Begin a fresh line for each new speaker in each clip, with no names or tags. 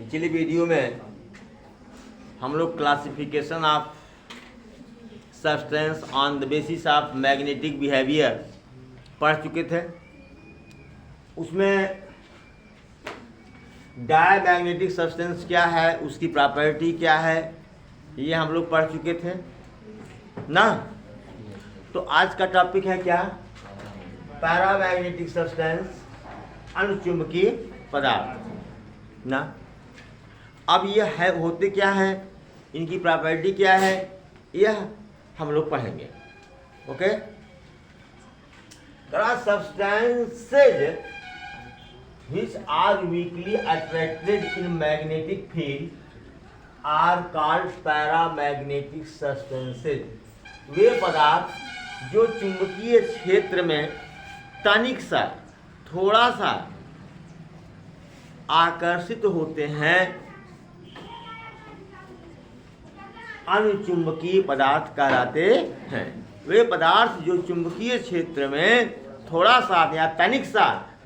पिछली वीडियो में हम लोग classification of substance on the basis of magnetic behaviour पढ़ चुके थे। उसमें डायमैग्नेटिक सब्सटेंस क्या है, उसकी प्रॉपर्टी क्या है, ये हम लोग पढ़ चुके थे ना। तो आज का टॉपिक है क्या, पैरामैग्नेटिक सब्सटेंस, अनुचुंबकीय पदार्थ ना। अब यह है होते क्या है, इनकी प्रॉपर्टी क्या है, यह हम लोग पढ़ेंगे। Okay. there are substances which are weakly attracted in magnetic field are called paramagnetic substances। वे पदार्थ जो चुंबकीय क्षेत्र में तनिक सा, थोड़ा सा आकर्षित होते हैं, अनुचुंबकीय पदार्थ कहलाते हैं। वे पदार्थ जो चुंबकीय क्षेत्र में थोड़ा सा या तनिक सा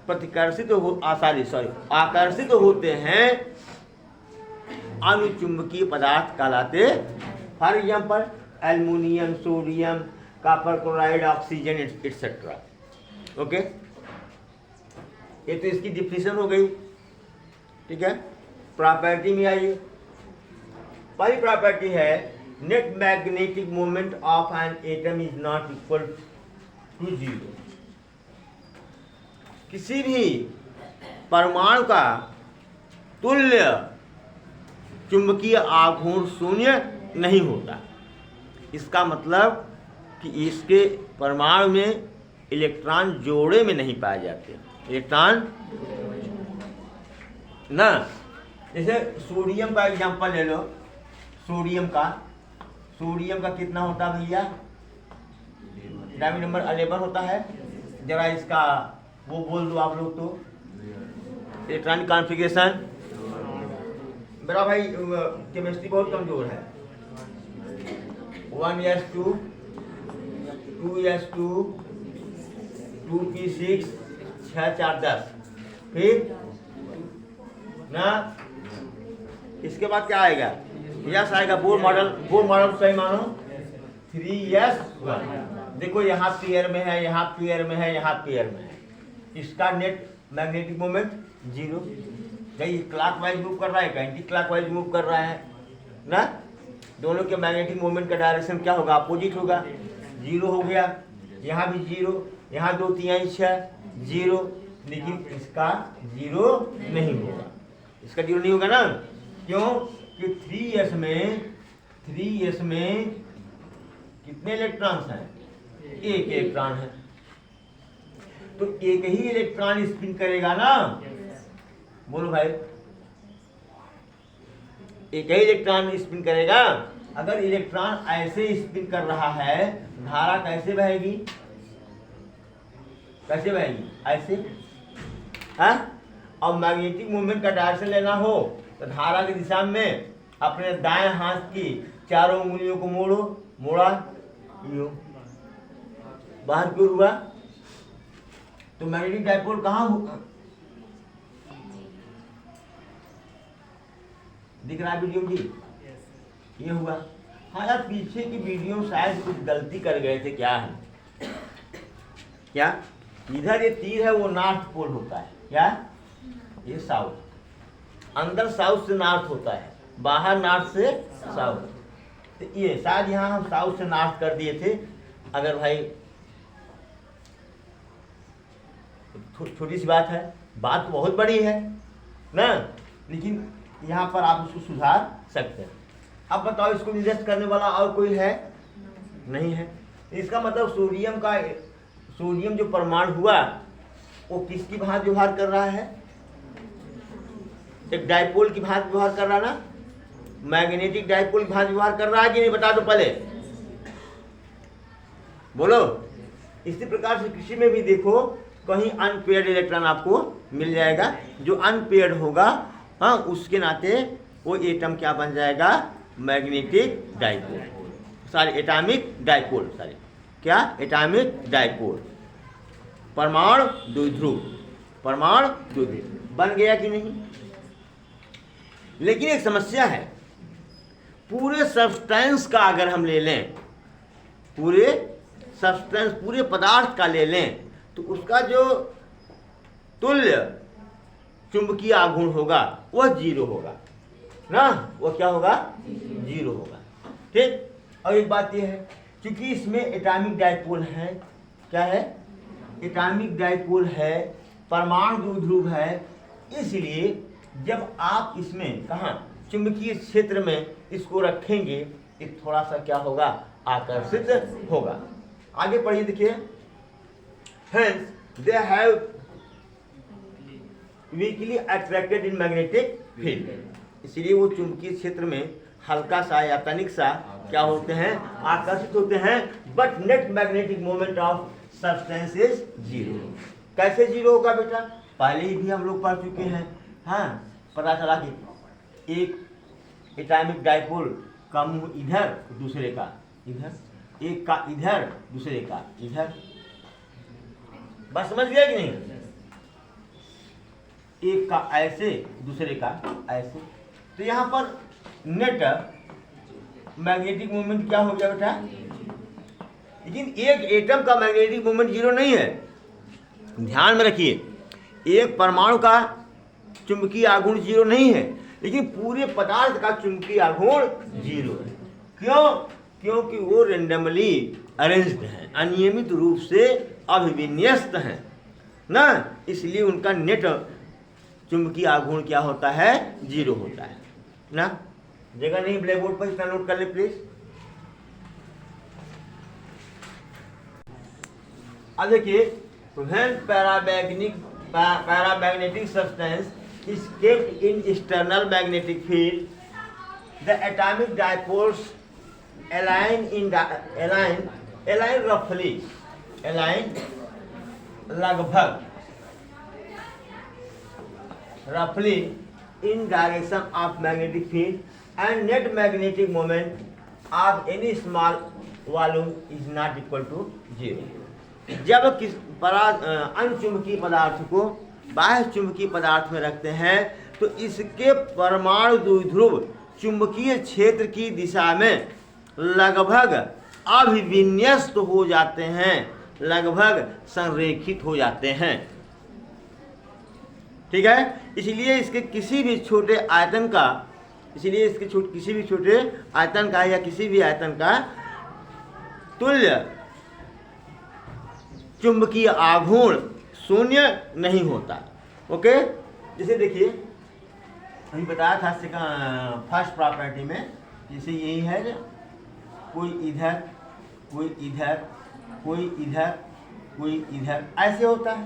आकर्षित होते हैं, अनुचुंबकीय पदार्थ कहलाते। For example aluminium, sodium, copper chloride, oxygen etcetera. Okay, ये तो इसकी डिफिनेशन हो गई। ठीक है, प्रॉपर्टी में आइए। पहली प्रॉपर्टी है net magnetic moment of an atom is not equal to zero. किसी भी परमाणु का तुल्य चुंबकीय आघूर्ण शून्य नहीं होता। इसका मतलब कि इसके परमाणु में इलेक्ट्रॉन जोड़े में नहीं पाए जाते। इलेक्ट्रॉन ना, जैसे सोडियम का एग्जांपल ले लो। सोडियम का कितना होता है भैया, डायमी नंबर 11 होता है। जरा इसका वो बोल दो आप लोग तो, इलेक्ट्रॉनिक कॉन्फ़िगरेशन। मेरा भाई केमिस्ट्री बहुत कमजोर है। 1s2 2s2 2p6 6 4 10। फिर ना इसके बाद क्या आएगा, यस आएगा। बोर मॉडल सही मानो 3s1। देखो यहाँ पेयर में है, यहाँ पेयर में है, यहाँ पेयर में है। इसका नेट मैग्नेटिक मोमेंट जीरो। कहीं क्लॉकवाइज मूव कर रहा है, कहीं एंटी क्लॉकवाइज मूव कर रहा है ना। दोनों के मैग्नेटिक मोमेंट का डायरेक्शन क्या होगा, अपोजिट होगा। जीरो हो गया, यहाँ भी जीरो, यहाँ 2 3 6 जीरो। लेकिन इसका जीरो नहीं होगा, इसका जीरो नहीं होगा ना। क्यों कि 3s में कितने इलेक्ट्रॉन्स हैं, एक इलेक्ट्रॉन है। तो एक ही इलेक्ट्रॉन स्पिन करेगा ना। बोलो भाई, एक ही इलेक्ट्रॉन स्पिन करेगा। अगर इलेक्ट्रॉन ऐसे स्पिन कर रहा है, धारा कैसे बहेगी, कैसे बहेगी, ऐसे। हाँ, और मैग्नेटिक मूवमेंट का डायरेक्शन लेना हो तो धारा की दिशा में अपने दाएं हाथ की चारों उंगलियों को मोड़ा यूं बाहर क्यों हुआ। तो मैग्नेटिक डाइपोल कहाँ हुआ, दिख रहा है वीडियो जी, ये हुआ। हाँ यार, पीछे की वीडियो शायद कुछ गलती कर गए थे। क्या है, क्या इधर ये तीर है वो नॉर्थ पोल होता है, क्या ये साउथ। अंदर साउथ से नॉर्थ होता है, बाहर नॉर्थ से साउथ। तो ये शायद यहाँ हम साउथ से नॉर्थ कर दिए थे। अगर भाई छोटी सी बात है, बात तो बहुत बड़ी है ना, लेकिन यहाँ पर आप इसको सुधार सकते हैं। अब बताओ, इसको निरस्त करने वाला और कोई है नहीं है। इसका मतलब सोडियम जो परमाणु हुआ वो किसकी भांति व्यवहार कर रहा है, एक डाइपोल की भांति व्यवहार कर रहा है ना। मैग्नेटिक डाइपोल की भांति व्यवहार कर रहा है कि नहीं, बता दो पहले, बोलो। इसी प्रकार से कृषि में भी देखो, कहीं अनपेयर्ड इलेक्ट्रॉन आपको मिल जाएगा। जो अनपेयर्ड होगा, हाँ, उसके नाते वो एटम क्या बन जाएगा, magnetic dipole, sorry atomic dipole, sorry क्या, एटॉमिक डाइपोल। परमाणु द्विध्रुव बन गया कि नहीं। लेकिन एक समस्या है, पूरे सब्सटेंस का अगर हम ले लें, पूरे सब्सटेंस पूरे पदार्थ का ले लें, तो उसका जो तुल्य चुंबकीय आघूर्ण होगा वह 0 होगा ना, वो क्या होगा, 0 होगा। ठीक। और एक बात यह है, क्योंकि इसमें एटॉमिक डायपोल है, क्या है, एटॉमिक डायपोल है, परमाणु द्विध्रुव है, इसलिए जब आप इसमें कहाँ चुंबकीय क्षेत्र में इसको रखेंगे, ये थोड़ा सा क्या होगा, आकर्षित होगा। आगे पढ़िए, देखिए, hence they have weakly attracted in magnetic field, इसलिए वो चुंबकीय क्षेत्र में हल्का सा या तनिक सा क्या होते हैं, आकर्षित होते हैं। But net magnetic moment of substance is 0। कैसे 0 होगा बेटा, पहले ही भी हम लोग पढ़ चुके हैं। हाँ, पता चला कि एक एटॉमिक डायपोल का मुंह इधर, दूसरे का इधर, एक का इधर, दूसरे का इधर। बस समझ गया कि नहीं, एक का ऐसे, दूसरे का ऐसे। तो यहाँ पर नेट मैग्नेटिक मोमेंट क्या हो गया बेटा, लेकिन एक एटम का मैग्नेटिक मोमेंट 0 नहीं है। ध्यान में रखिए, एक परमाणु का चुंबकीय आघूर्ण 0 नहीं है, लेकिन पूरे पदार्थ का चुंबकीय आघूर्ण 0 है। क्यों? क्योंकि वो रेंडमली अरेंज्ड हैं, अनियमित रूप से अभिविन्यस्त हैं ना, इसलिए उनका नेट चुंबकीय आघूर्ण क्या होता है, 0 होता है ना। जगह नहीं ब्लैक बोर्ड पर, इतना नोट कर ले प्लीज। अब देखिए, when paramagnetic substance is kept in external magnetic field, the atomic dipoles align roughly in direction of magnetic field, and net magnetic moment of any small volume is not equal to 0। जब किस अनचुंबकीय पदार्थ को बाह्य चुंबकीय पदार्थ में रखते हैं, तो इसके परमाणु द्विध्रुव चुंबकीय क्षेत्र की दिशा में लगभग अभिविन्यस्त हो जाते हैं, लगभग संरेखित हो जाते हैं। ठीक है, इसलिए इसके किसी भी छोटे आयतन का, इसलिए इसके किसी भी छोटे आयतन का या किसी भी आयतन का तुल्य चुंबकीय आघूर्ण 0 नहीं होता। ओके, जैसे देखिए, अभी बताया था फर्स्ट प्रॉपर्टी में, जैसे यही है, कोई इधर, कोई इधर, कोई इधर, कोई इधर, ऐसे होता है।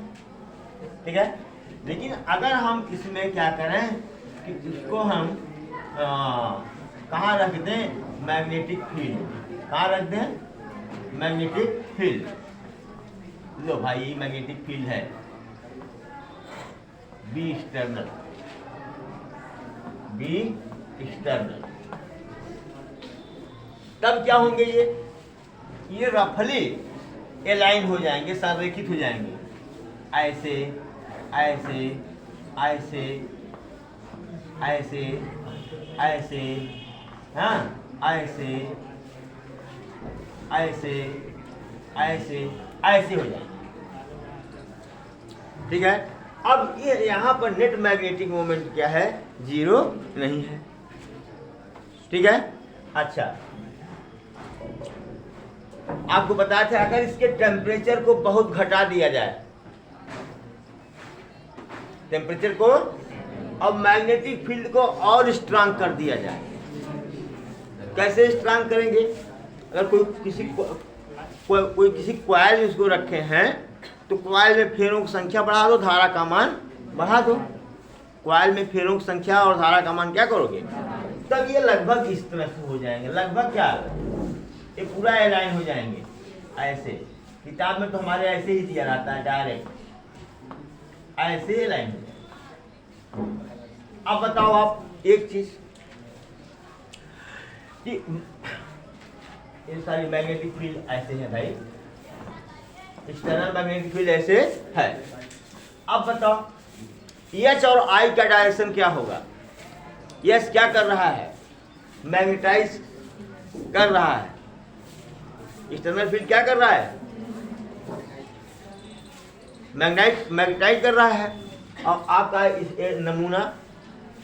ठीक है, लेकिन अगर हम इसमें क्या करें कि इसको हम कहाँ रख दें, मैग्नेटिक फील्ड, कहाँ रख दें, मैग्नेटिक फील्ड। लो भाई, ये मैग्नेटिक फील्ड है, बी एक्सटर्नल, बी एक्सटर्नल। तब क्या होंगे, ये रफली एलाइन हो जाएंगे, संरेखित हो जाएंगे, ऐसे ऐसे ऐसे ऐसे ऐसे, हाँ, ऐसे ऐसे ऐसे ऐसे हो जाएंगे। ठीक है, अब ये यहाँ पर नेट मैग्नेटिक मोमेंट क्या है, 0 नहीं है। ठीक है, अच्छा, आपको बताया था, अगर इसके टेम्परेचर को बहुत घटा दिया जाए, टेम्परेचर को, अब मैग्नेटिक फील्ड को और स्ट्रांग कर दिया जाए। कैसे स्ट्रांग करेंगे, अगर कोई किसी कॉइल में इसको रखे हैं, तो कॉइल में फेरों की संख्या बढ़ा दो, धारा का मान बढ़ा दो। कॉइल में फेरों की संख्या और धारा का मान क्या करोगे, तब ये लगभग इस तरह से हो जाएंगे। लगभग क्या, ये पूरा अलाइन हो जाएंगे ऐसे। किताब में तो हमारे ऐसे ही दिया रहता है, डायरेक्ट ऐसे अलाइन हो जाए। अब बताओ आप एक चीज कि ये सारी मैग्नेटिक फील्ड ऐसे है भाई, एक्सटर्नल मैग्नेटिक फील्ड ऐसे है। अब बताओ H और I का डायरेक्शन क्या होगा, यस क्या कर रहा है? मैग्नेटाइज कर रहा है। एक्सटर्नल फील्ड क्या कर रहा है? मैग्नेटाइज कर रहा है। और आपका नमूना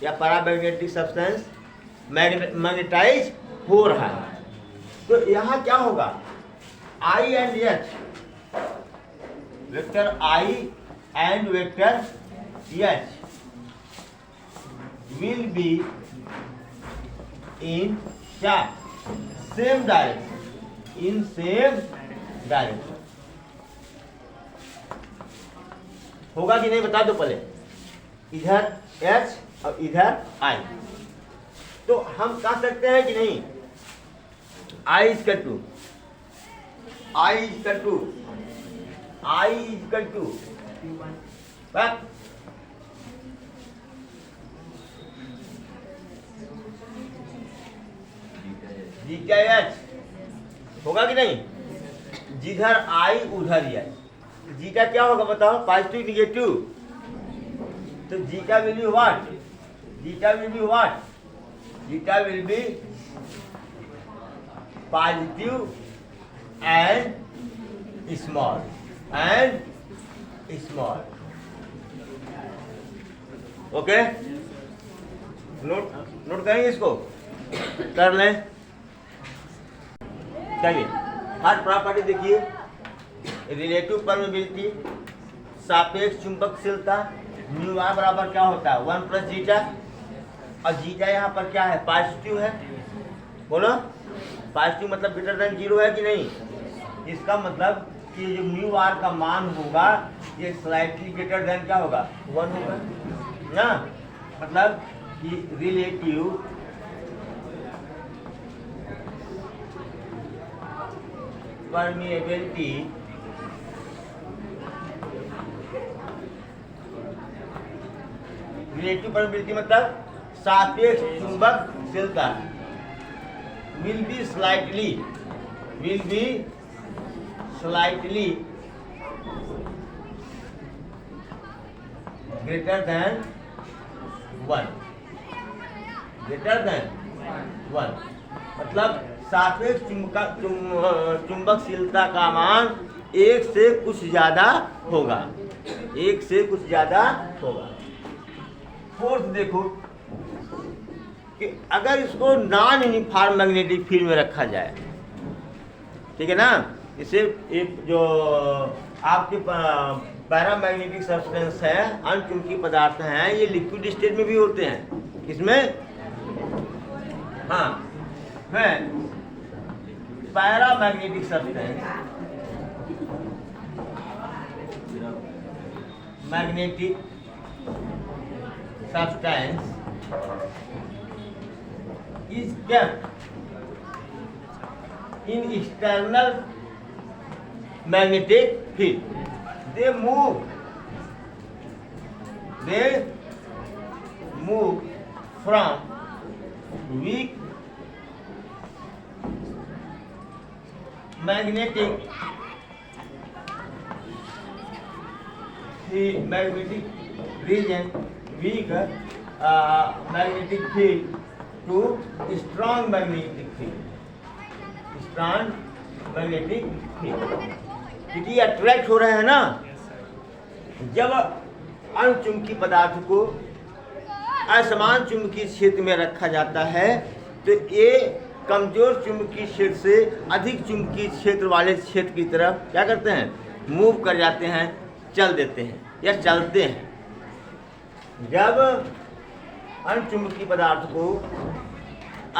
या पैरामैग्नेटिक सब्सटेंस मैग्नेटाइज हो रहा है। तो यहाँ क्या होगा? I and H, vector I and vector H will be in same direction, in same direction. होगा कि नहीं बता दो पहले। इधर H और इधर I, तो हम कह सकते हैं कि नहीं I is equal to जी क्या H होगा कि नहीं? जिधर I उधर H। जी का क्या होगा बताओ? Positive negative. तो जी का will be what? Zeta will be what? Zeta will be positive and small okay. Note करेंगे इसको, कर लें। चलिए हर प्रॉपर्टी देखिए। रिलेटिव परमेबिलिटी, सापेक्ष चुंबकशीलता, म्यू आर बराबर क्या होता है? 1 प्लस जीटा। और जीटा यहाँ पर क्या है? पॉजिटिव है। बोलो, पॉजिटिव मतलब ग्रेटर देन 0 है कि नहीं? इसका मतलब कि जो म्यू आर का मान होगा ये स्लाइटली ग्रेटर देन क्या होगा? 1 होगा ना। मतलब कि रिलेटिव परमिएबिलिटी मतलब सापेक्ष चुंबकशीलता will be slightly greater than 1, मतलब सापेक्ष चुंबकशीलता का मान 1 से कुछ ज्यादा होगा, 1 से कुछ ज्यादा होगा। फोर्थ देखो कि अगर इसको नॉन यूनिफॉर्म मैग्नेटिक फील्ड में रखा जाए, ठीक है ना। इसे एक जो आपके पैरामैग्नेटिक सब्सटेंस है, अनचुंबकीय पदार्थ हैं, ये लिक्विड स्टेट में भी होते हैं। इसमें हाँ है paramagnetic substance, magnetic substance is kept in external magnetic field. They move from weak magnetic region, weak magnetic field to strong magnetic field, क्योंकि अट्रैक्ट हो रहे हैं ना। जब अणचुंबकीय पदार्थ को असमान चुंबकीय क्षेत्र में रखा जाता है तो ये कमजोर चुंबकीय क्षेत्र से अधिक चुंबकीय क्षेत्र वाले क्षेत्र की तरफ क्या करते हैं? मूव कर जाते हैं, चल देते हैं या चलते हैं। जब अणचुंबकीय पदार्थ को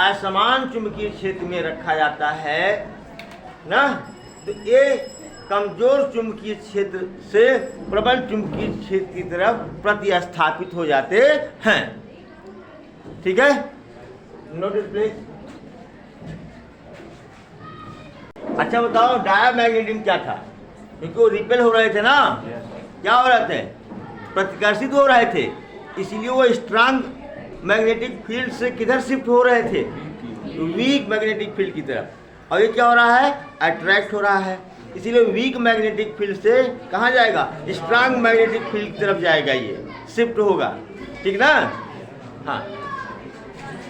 असमान चुंबकीय क्षेत्र में रखा जाता है ना, तो ये कमजोर चुंबकीय क्षेत्र से प्रबल चुंबकीय क्षेत्र की तरफ प्रतिस्थापित हो जाते हैं। ठीक है, नोट इट प्लीज। अच्छा बताओ, डायामैग्नेटिज्म क्या था? क्योंकि वो रिपेल हो रहे थे ना, क्या हो रहे थे? प्रतिकर्षित हो रहे थे, इसीलिए वो स्ट्रांग मैग्नेटिक फील्ड से किधर शिफ्ट हो रहे थे? वीक मैग्नेटिक फील्ड की तरफ। और ये क्या हो रहा है? अट्रैक्ट हो रहा है, इसीलिए वीक मैग्नेटिक फील्ड से कहाँ जाएगा? स्ट्रांग मैग्नेटिक फील्ड की तरफ जाएगा, ये शिफ्ट होगा। ठीक ना? हाँ,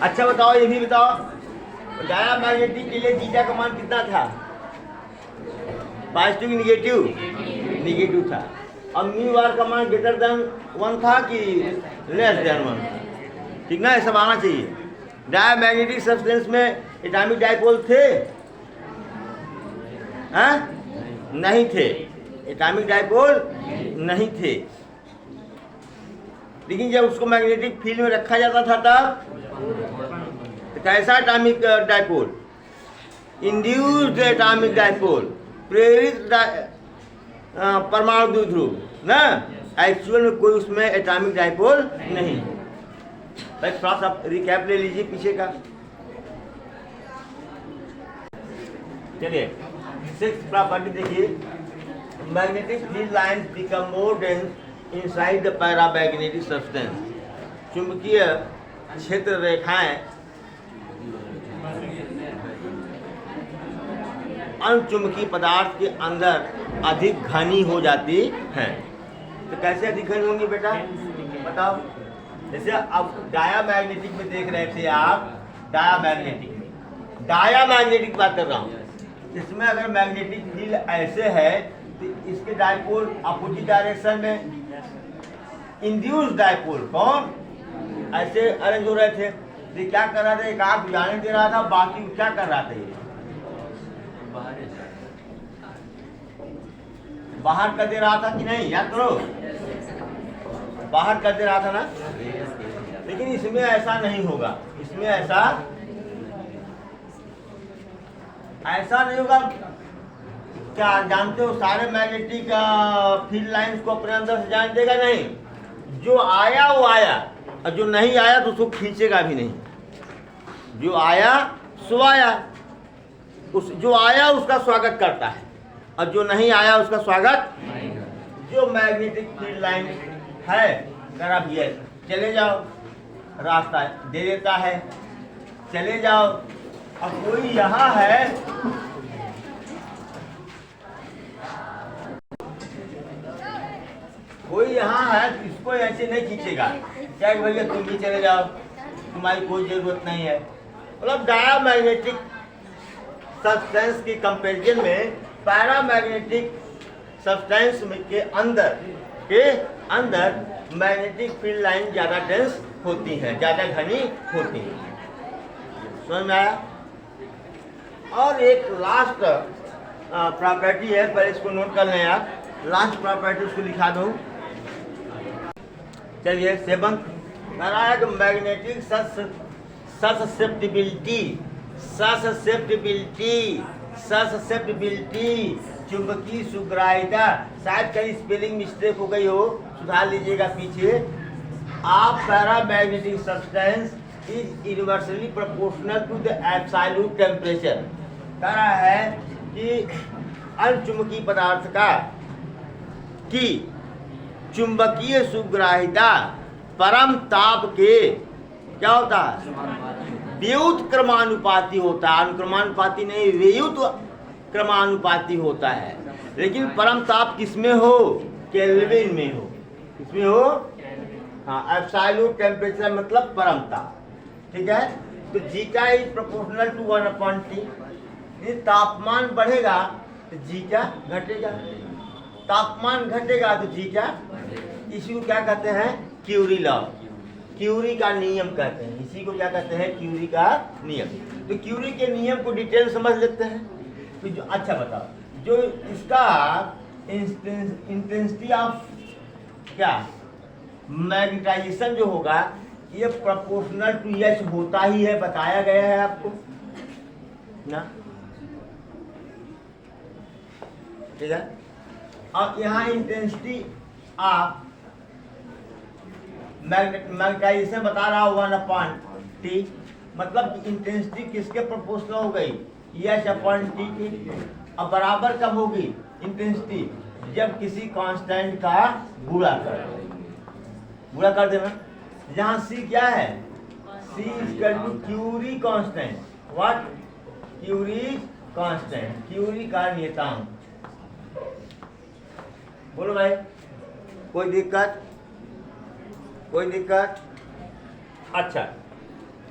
अच्छा बताओ, ये भी बताओ, डाया मैग्नेटिक के लिए जीटा का मान कितना था? पॉजिटिव की निगेटिव? निगेटिव था। अब म्यू आर का मान ग्रेटर देन 1 था कि लेस देन 1 था? ठीक ना, ये सब आना चाहिए। डाया मैग्नेटिक सब्सटेंस में एटॉमिक डाइपोल थे? हाँ? नहीं थे, एटॉमिक डाइपोल नहीं थे। लेकिन जब उसको मैग्नेटिक फील्ड में रखा जाता था तब कैसा atomic dipole? Induced atomic dipole, प्रेरित परमाणु द्विध्रुव ना। एक्चुअल में कोई उसमें एटॉमिक डाइपोल नहीं। भाई थोड़ा सा रिकैप ले लीजिए पीछे का। चलिए, 6th प्रॉपर्टी देखिए, magnetic field lines become more dense inside the paramagnetic substance. चुंबकीय क्षेत्र रेखाएं अणचुंबकीय पदार्थ के अंदर अधिक घनी हो जाती हैं। तो कैसे अधिक घनी होंगी बेटा, बताओ? जैसे अब डायामैग्नेटिक में देख रहे थे आप, डायामैग्नेटिक बात कर रहा हूँ। इसमें अगर मैग्नेटिक फील्ड ऐसे है तो इसके डाइपोल अपोजिट डायरेक्शन में, इंड्यूस डाइपोल कौन ऐसे अरेंज हो रहे थे। ये क्या कर रहा था, एक आग बुझाने दे रहा था, बाकी क्या कर रहा था, ये बाहर कर दे रहा था कि नहीं, याद करो, बाहर कर दे रहा था ना। लेकिन इसमें ऐसा नहीं होगा, इसमें ऐसा नहीं होगा। क्या जानते हो, सारे मैग्नेटिक फील्ड लाइंस को अपने अंदर से जान देगा नहीं। जो आया वो आया, और जो नहीं आया तो उसको खींचेगा भी नहीं। जो आया सो आया, उस जो आया उसका स्वागत करता है, और जो नहीं आया उसका स्वागत नहीं। जो मैग्नेटिक फील्ड लाइन है, अगर आप ये चले जाओ, रास्ता दे देता है, चले जाओ। अब कोई यहाँ है, कोई यहाँ है तो इसको ऐसे नहीं खींचेगा, क्या भैया तुम भी चले जाओ, तुम्हारी कोई जरूरत नहीं है। मतलब डायामैग्नेटिक सब्सटेंस की कंपैरिजन में पैरामैग्नेटिक सब्सटेंस के अंदर मैग्नेटिक फील्ड लाइन ज़्यादा डेंस होती हैं, ज़्यादा घनी होती हैं। समझ में आया? और एक लास्ट प्रॉपर्टी है, पहले इसको नोट कर लें आप। लास्ट प्रॉपर्टी उसको लिखा दूँ। चलिए, 7th कह रहा है कि मैग्नेटिक ससेप्टिबिलिटी, चुंबकीय सुग्राहिता। शायद कहीं स्पेलिंग मिस्टेक हो गई हो, सुधार लीजिएगा पीछे। आप paramagnetic substance is universally proportional to the absolute temperature. कह रहा है कि अणचुंबकीय पदार्थ की चुंबकीय सुग्राहिता परम ताप के क्या होता है, व्युत क्रमानुपाती होता है। अनुक्रमानुपाती नहीं, व्युत क्रमानुपाती होता है। लेकिन परम ताप किसमें हो, केल्विन में हो। किसमें हो? हाँ, एब्सोल्यूट टेम्परेचर मतलब परम ताप। ठीक है, तो zeta is proportional to 1/T। तापमान बढ़ेगा तो जीटा घटेगा, तापमान घटेगा तो जीटा। इसी को क्या कहते हैं, क्यूरी लॉ, क्यूरी का नियम कहते हैं। इसी को क्या कहते हैं, क्यूरी का नियम। तो क्यूरी के नियम को डिटेल समझ लेते हैं। तो जो अच्छा बताओ, जो इसका इंटेंसिटी ऑफ क्या मैग्नेटाइजेशन जो होगा, ये प्रोपोर्शनल टू एच होता ही है, बताया गया है आपको ना। ठीक है, अब यहाँ इंटेंसिटी ऑफ मैग्नेटाइजेशन बता रहा हूँ 1/T, मतलब इंटेंसिटी किसके प्रोपोर्शनल हो गई, H/T की। अब बराबर कब होगी इंटेंसिटी, जब किसी कांस्टेंट का गुणा कर देना। जहाँ C क्या है, C equal to Curie constant. What? Curie constant, Curie का नियतांक। बोलो भाई, कोई दिक्कत? अच्छा,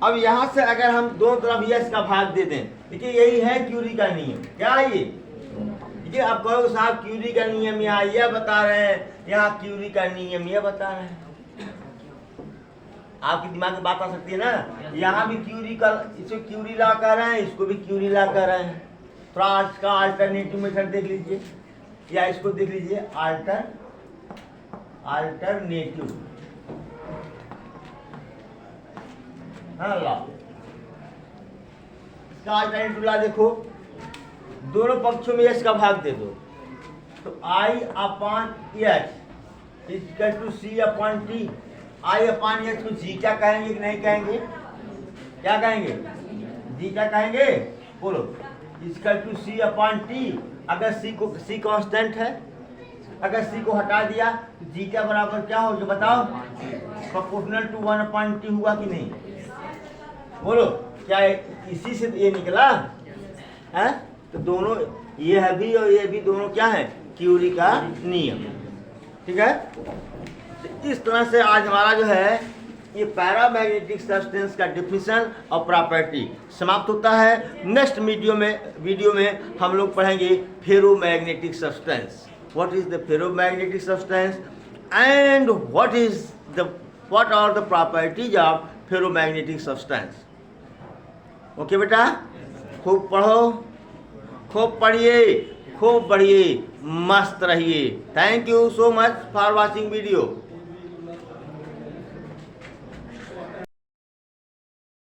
अब यहाँ से अगर हम दोनों तरफ यस का भाग दे दें, देखिए यही है क्यूरी का नियम। क्या है ये? देखिए आप कहोगे साहब क्यूरी का नियम यहाँ यह बता रहे हैं, यहाँ क्यूरी का नियम यह बता रहे हैं। आपके दिमाग में बात आ सकती है ना, यहाँ भी क्यूरी का, इसको क्यूरी ला कर रहे हैं, इसको भी क्यूरी ला कर रहे हैं। थोड़ा आज का अल्टरनेटिव मेथड देख लीजिए, या इसको देख लीजिए अल्टरनेटिव। हाँ ला, इसका अल्टरनेटिव ला देखो, दोनों पक्षों में यस का भाग दे दो, तो I upon H equal to C upon T. I upon H को जी क्या कहेंगे कि नहीं कहेंगे? क्या कहेंगे? जी क्या कहेंगे? बोलो। Equal to C upon T. अगर सी कांस्टेंट है, अगर सी को हटा दिया तो जी क्या बराबर क्या हो गया बताओ? प्रोपोर्शनल टू 1/t हुआ कि नहीं? बोलो, क्या इसी से ये निकला है? तो दोनों ये है भी और ये भी दोनों क्या है? क्यूरी का नियम। ठीक है, तो इस तरह से आज हमारा जो है ये पैरामैग्नेटिक सब्सटेंस का डिफिनेशन और प्रॉपर्टी समाप्त होता है। नेक्स्ट वीडियो में हम लोग पढ़ेंगे ferromagnetic substance. What is the ferromagnetic substance and what are the properties of ferromagnetic substance. Okay बेटा, खूब पढ़ो, खूब पढ़िए, खूब बढ़िए, मस्त रहिए। Thank you so much for watching video.